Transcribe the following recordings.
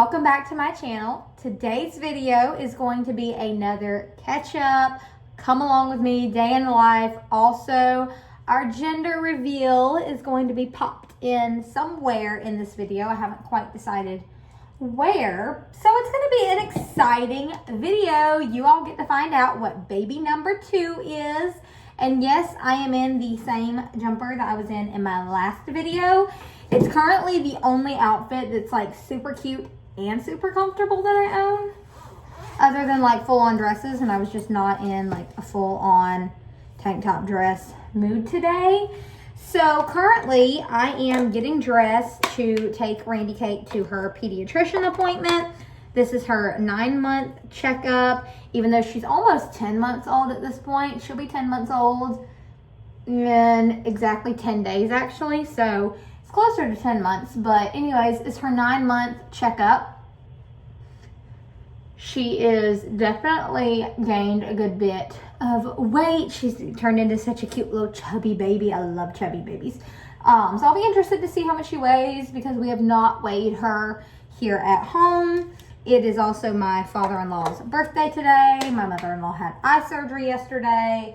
welcome back to my channel. Today's video is going to be another catch up, come along with me, day in the life. Also, our gender reveal is going to be popped in somewhere in this video. I haven't quite decided where. So it's going to be an exciting video. You all get to find out what baby number 2 is. And yes, I am in the same jumper that I was in my last video. It's currently the only outfit that's like super cute and super comfortable that I own, other than like full-on dresses, and I was just not in like a full-on tank top dress mood today. So currently I am getting dressed to take Randy Kate to her pediatrician appointment. This is her 9-month checkup. Even though she's almost 10 months old at this point, she'll be 10 months old in exactly 10 days actually. So it's closer to 10 months. But anyways, it's her 9-month checkup. She is definitely gained a good bit of weight. She's turned into such a cute little chubby baby. I love chubby babies. So I'll be interested to see how much she weighs because we have not weighed her here at home. It is also my father-in-law's birthday today. My mother-in-law had eye surgery yesterday.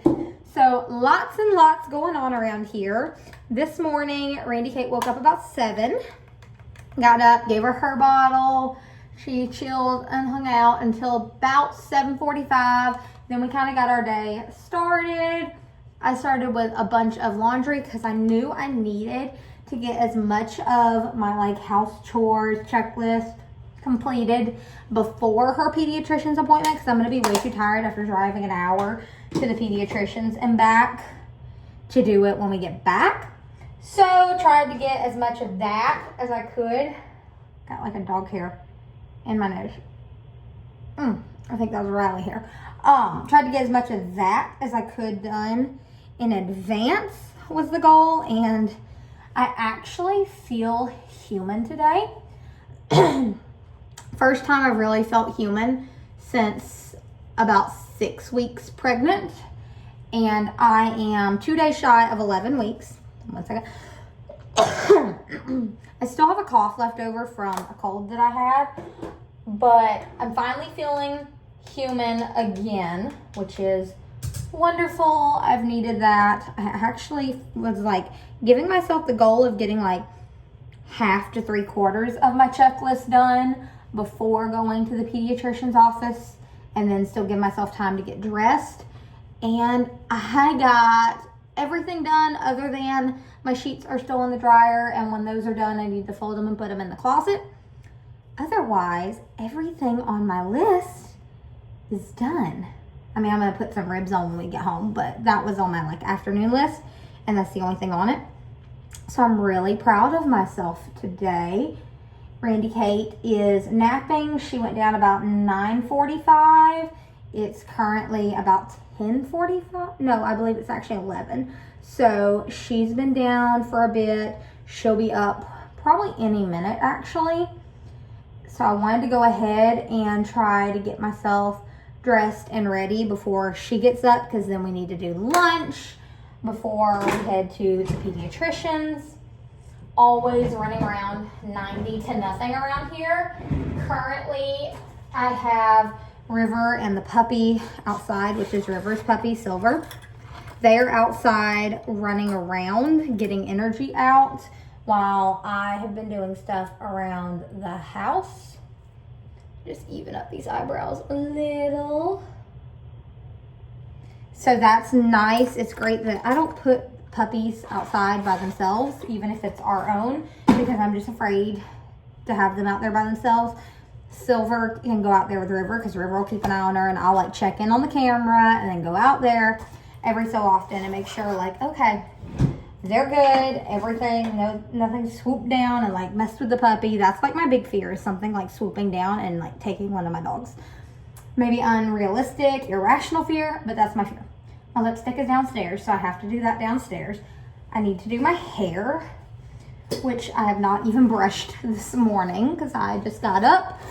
So lots and lots going on around here. This morning, Randy Kate woke up about 7. Got up, gave her her bottle. She chilled and hung out until about 7:45. Then we kind of got our day started. I started with a bunch of laundry because I knew I needed to get as much of my like house chores checklist completed before her pediatrician's appointment because I'm going to be way too tired after driving an hour to the pediatrician's and back to do it when we get back. So tried to get as much of that as I could. Got like a dog hair in my nose. I think that was Riley hair. Tried to get as much of that as I could done in advance was the goal, and I actually feel human today. First time I've really felt human since about 6 weeks pregnant, and I am 2 days shy of 11 weeks. 1 second. I still have a cough left over from a cold that I had, but I'm finally feeling human again, which is wonderful. I've needed that. I actually was like giving myself the goal of getting like half to 3/4 of my checklist done before going to the pediatrician's office, and then still give myself time to get dressed. And I got everything done other than my sheets are still in the dryer, and when those are done I need to fold them and put them in the closet. Otherwise, everything on my list is done. I mean, I'm gonna put some ribs on when we get home, but that was on my like afternoon list, and that's the only thing on it. So I'm really proud of myself today. Randy Kate is napping. She went down about 9:45. It's currently about 10:45. No, I believe it's actually 11. So she's been down for a bit. She'll be up probably any minute actually. So I wanted to go ahead and try to get myself dressed and ready before she gets up, because then we need to do lunch before we head to the pediatrician's. Always running around 90 to nothing around here. Currently, I have River and the puppy outside, which is River's puppy, Silver. They're outside running around, getting energy out, while I have been doing stuff around the house. Just even up these eyebrows a little. So that's nice. It's great that I don't put puppies outside by themselves, even if it's our own, because I'm just afraid to have them out there by themselves. Silver can go out there with River because River will keep an eye on her, and I'll like check in on the camera and then go out there every so often and make sure like, okay, they're good, everything, no, nothing swooped down and like messed with the puppy. That's like my big fear, is something like swooping down and like taking one of my dogs. Maybe unrealistic, irrational fear, but that's my fear. My lipstick is downstairs, so I have to do that downstairs. I need to do my hair, which I have not even brushed this morning because I just got up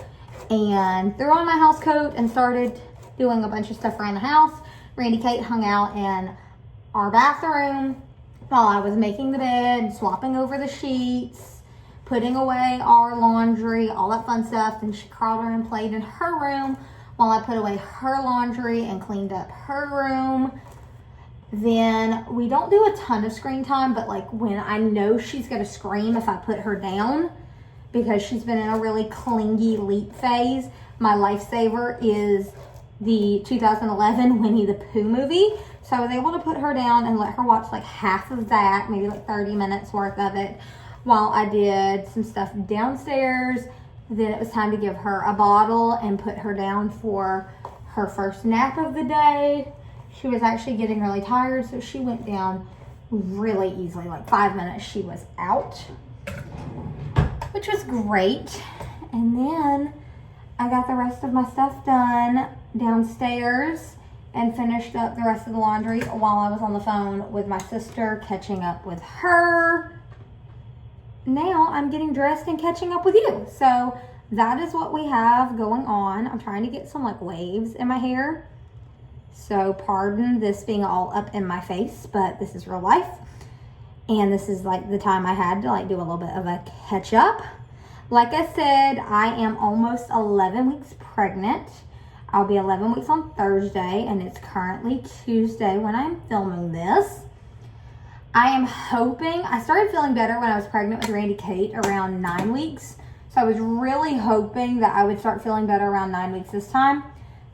and threw on my house coat and started doing a bunch of stuff around the house. Randy Kate hung out in our bathroom while I was making the bed, swapping over the sheets, putting away our laundry, all that fun stuff. Then she crawled around and played in her room while I put away her laundry and cleaned up her room. Then we don't do a ton of screen time, but like when I know she's gonna scream if I put her down, because she's been in a really clingy leap phase, my lifesaver is the 2011 Winnie the Pooh movie. So I was able to put her down and let her watch like half of that, maybe like 30 minutes worth of it, while I did some stuff downstairs. Then it was time to give her a bottle and put her down for her first nap of the day. She was actually getting really tired, so she went down really easily. Like 5 minutes, she was out, which was great. And then I got the rest of my stuff done downstairs and finished up the rest of the laundry while I was on the phone with my sister, catching up with her. Now I'm getting dressed and catching up with you. So that is what we have going on. I'm trying to get some like waves in my hair. So pardon this being all up in my face, but this is real life. And this is like the time I had to like do a little bit of a catch up. Like I said, I am almost 11 weeks pregnant. I'll be 11 weeks on Thursday, and it's currently Tuesday when I'm filming this. I am hoping, I started feeling better when I was pregnant with Randy Kate around 9 weeks. So I was really hoping that I would start feeling better around 9 weeks this time.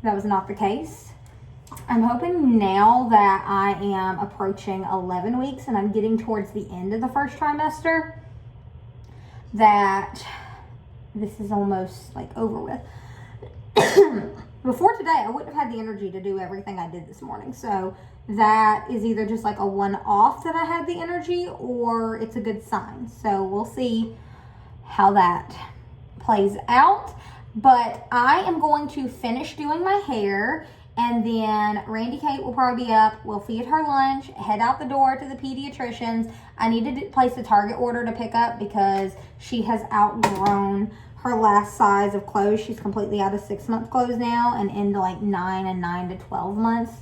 That was not the case. I'm hoping now that I am approaching 11 weeks and I'm getting towards the end of the first trimester that this is almost like over with. Before today, I wouldn't have had the energy to do everything I did this morning. So that is either just like a one-off that I had the energy, or it's a good sign. So we'll see how that plays out. But I am going to finish doing my hair, and then Randy Kate will probably be up. We'll feed her lunch, head out the door to the pediatrician's. I need to place a Target order to pick up because she has outgrown her last size of clothes. She's completely out of 6-month clothes now and into like 9 and 9 to 12 months.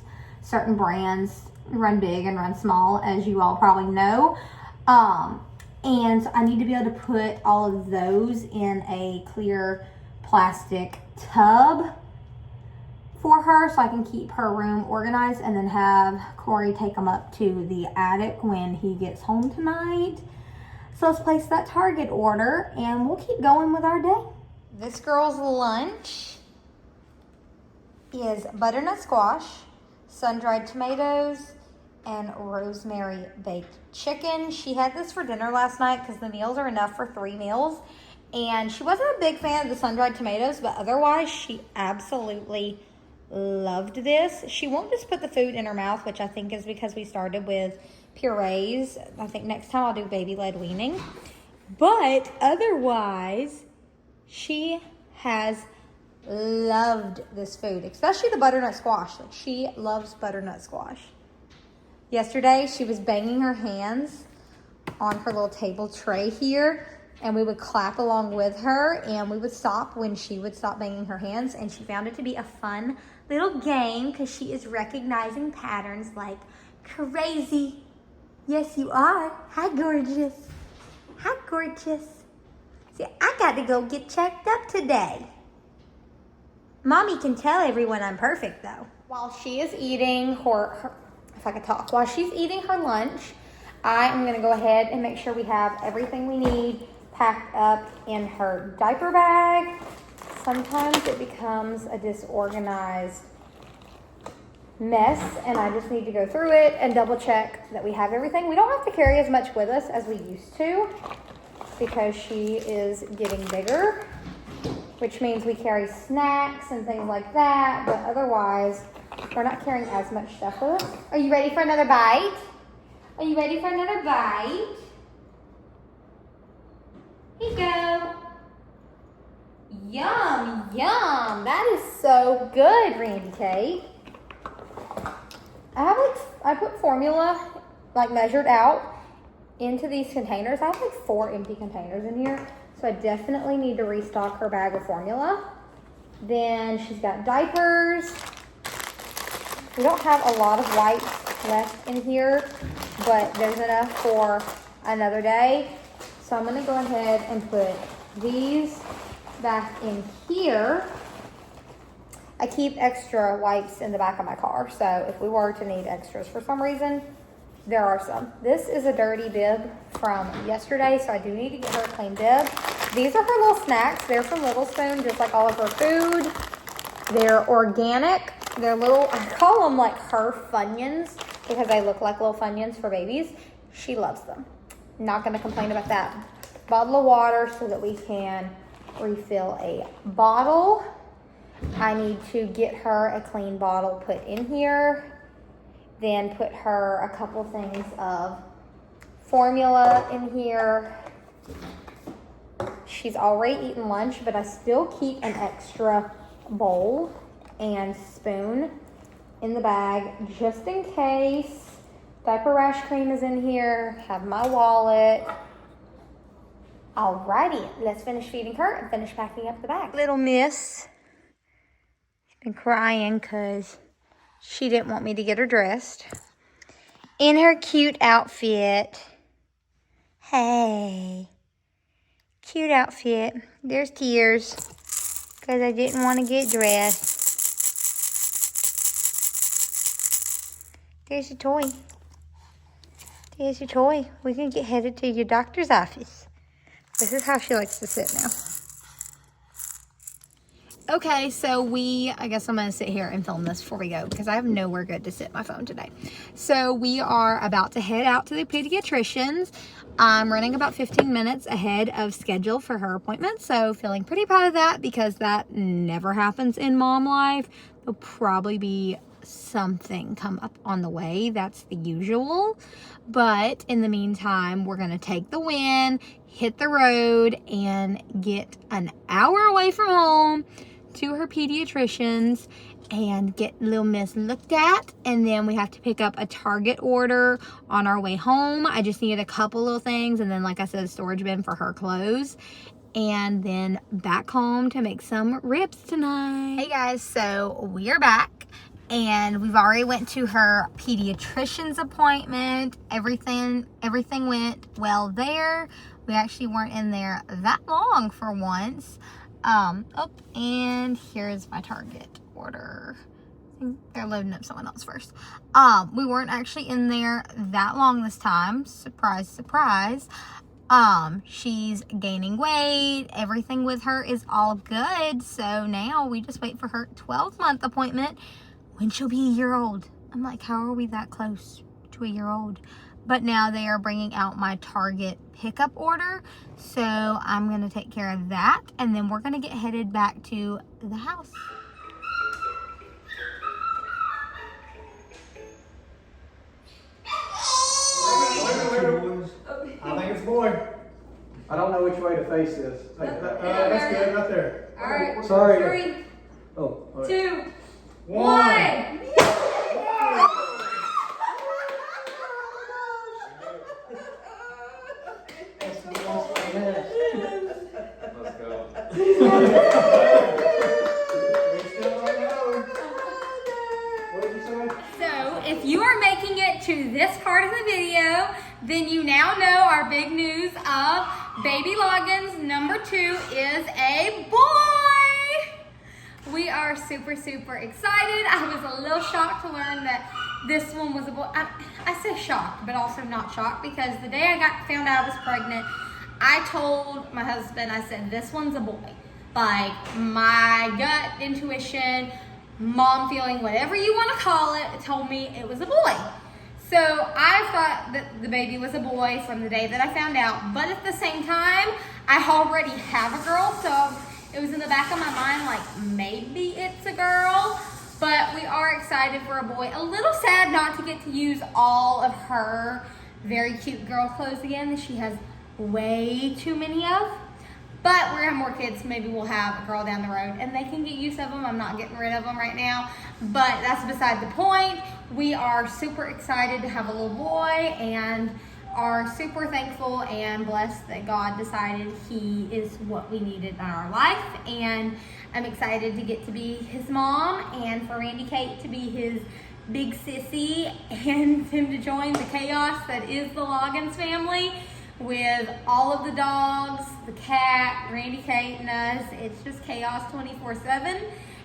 Certain brands run big and run small, as you all probably know. And so I need to be able to put all of those in a clear plastic tub for her so I can keep her room organized, and then have Corey take them up to the attic when he gets home tonight. So let's place that Target order and we'll keep going with our day. This girl's lunch is butternut squash, sun-dried tomatoes, and rosemary baked chicken. She had this for dinner last night because the meals are enough for 3 meals. And she wasn't a big fan of the sun-dried tomatoes, but otherwise she absolutely loved this. She won't just put the food in her mouth, which I think is because we started with purees. I think next time I'll do baby-led weaning. But otherwise, she has loved this food, especially the butternut squash. Like, she loves butternut squash. Yesterday, she was banging her hands on her little table tray here, and we would clap along with her, and we would stop when she would stop banging her hands, and she found it to be a fun little game because she is recognizing patterns like crazy. Yes, you are. Hi, gorgeous. Hi, gorgeous. See, I got to go get checked up today. Mommy can tell everyone I'm perfect, though. While she is eating her if I could talk, while she's eating her lunch, I am going to go ahead and make sure we have everything we need packed up in her diaper bag. Sometimes it becomes a disorganized mess, and I just need to go through it and double check that we have everything. We don't have to carry as much with us as we used to because she is getting bigger, which means we carry snacks and things like that, but otherwise we're not carrying as much stuff with us. Are you ready for another bite? Are you ready for another bite? Here you go. Yum, yum. That is so good, Randy Kate. I put formula like measured out into these containers. I have like 4 empty containers in here, so I definitely need to restock her bag of formula. Then she's got diapers. We don't have a lot of wipes left in here, but there's enough for another day. So So I'm gonna go ahead and put these back in here. I keep extra wipes in the back of my car, so if we were to need extras for some reason, there are some. This is a dirty bib from yesterday, so I do need to get her a clean bib. These are her little snacks. They're from Little Spoon, just like all of her food. They're organic. They're little, I call them like her Funyuns because they look like little Funyuns for babies. She loves them. Not gonna complain about that. Bottle of water so that we can refill a bottle. I need to get her a clean bottle put in here. Then put her a couple things of formula in here. She's already eaten lunch, but I still keep an extra bowl and spoon in the bag just in case. Diaper rash cream is in here. Have my wallet. Alrighty, let's finish feeding her and finish packing up the bag. Little miss. Been crying because she didn't want me to get her dressed. In her cute outfit. Hey. Cute outfit. There's tears because I didn't want to get dressed. There's your toy. There's your toy. We can get headed to your doctor's office. This is how she likes to sit now. Okay, so I guess I'm gonna sit here and film this before we go because I have nowhere good to sit my phone today. So we are about to head out to the pediatrician's. I'm running about 15 minutes ahead of schedule for her appointment. So feeling pretty proud of that because that never happens in mom life. There'll probably be something come up on the way. That's the usual. But in the meantime, we're gonna take the win, hit the road, and get an hour away from home to her pediatrician's and get little miss looked at. And then we have to pick up a Target order on our way home. I just needed a couple little things, and then like I said, a storage bin for her clothes, and then back home to make some ribs tonight. Hey guys, so we are back and we've already went to her pediatrician's appointment. Everything went well there. We actually weren't in there that long for once. And here's my Target order. I think they're loading up someone else first. We weren't actually in there that long this time. Surprise, surprise. She's gaining weight. Everything with her is all good. So now we just wait for her 12-month appointment when she'll be a year old. I'm like, how are we that close to a year old? But now they are bringing out my Target pickup order. So I'm going to take care of that. And then we're going to get headed back to the house. I think it's a boy. I don't know which way to face this. That's good, right there. All right. Sorry. 3, Oh, all right. 2, 1. Let's go. So, if you are making it to this part of the video, then you now know our big news of baby Loggins number 2 is a boy. We are super, super excited. I was a little shocked to learn that this one was a boy. I say shocked, but also not shocked because the day I found out I was pregnant, I told my husband, I said, this one's a boy. Like, my gut intuition, mom feeling, whatever you want to call it, told me it was a boy. So I thought that the baby was a boy from the day that I found out. But at the same time, I already have a girl. So it was in the back of my mind, like, maybe it's a girl. But we are excited for a boy. A little sad not to get to use all of her very cute girl clothes again that she has way too many of. But we're gonna have more kids. Maybe we'll have a girl down the road and they can get use of them. I'm not getting rid of them right now, but that's beside the point. We are super excited to have a little boy and are super thankful and blessed that God decided he is what we needed in our life. And I'm excited to get to be his mom and for Randy Kate to be his big sissy and him to join the chaos that is the Loggins family. with all of the dogs, the cat, Randy, Kate, and us. It's just chaos 24/7.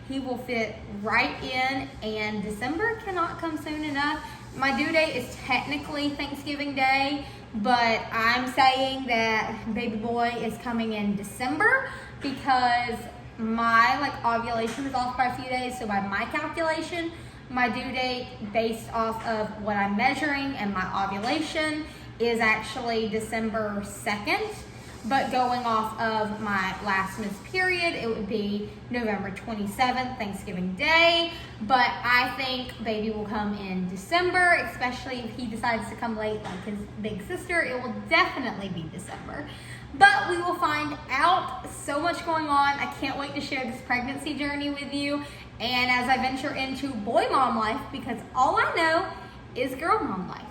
He will fit right in, and December cannot come soon enough. My due date is technically Thanksgiving Day, but I'm saying that baby boy is coming in December because my ovulation is off by a few days. So by my calculation, my due date based off of what I'm measuring and my ovulation is actually December 2nd. But going off of my last missed period, it would be November 27th, Thanksgiving Day. But I think baby will come in December, especially if he decides to come late like his big sister. It will definitely be December. But we will find out. So much going on. I can't wait to share this pregnancy journey with you. And as I venture into boy mom life, because all I know is girl mom life.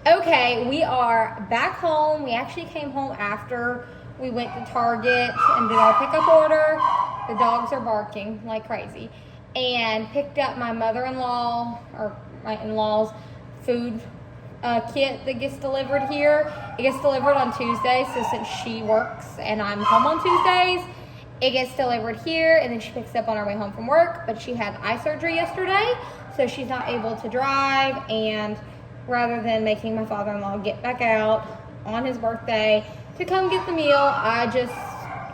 Okay, we are back home. We actually came home after we went to Target and did our pickup order. The dogs are barking like crazy. And picked up my mother-in-law, or my in-law's food kit that gets delivered here. It gets delivered on Tuesdays, so since she works and I'm home on Tuesdays, it gets delivered here, and then she picks it up on our way home from work. But she had eye surgery yesterday, so she's not able to drive, and rather than making my father-in-law get back out on his birthday to come get the meal, I just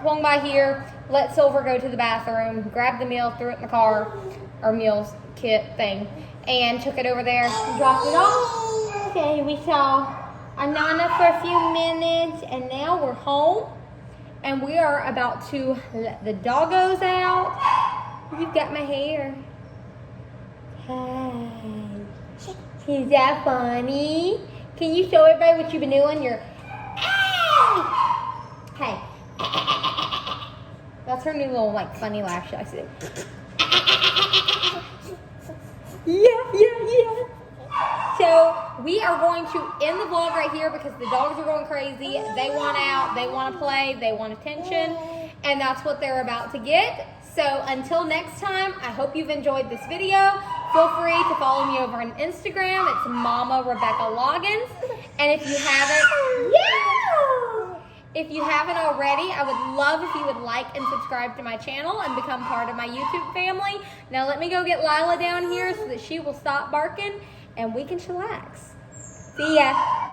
swung by here, let Silver go to the bathroom, grabbed the meal, threw it in the car, or meals kit thing, and took it over there, dropped it off. Okay, we saw our Nana for a few minutes, and now we're home, and we are about to let the doggos out. You've got my hair. Hi. Is that funny? Can you show everybody what you've been doing? You're, hey. That's her new little funny laugh she likes to do. Yeah. So we are going to end the vlog right here because the dogs are going crazy. They want out, they want to play, they want attention, and that's what they're about to get. So until next time, I hope you've enjoyed this video. Feel free to follow me over on Instagram. It's Mama Rebecca Loggins. And if you haven't already, I would love if you would like and subscribe to my channel and become part of my YouTube family. Now let me go get Lila down here so that she will stop barking and we can chillax. See ya.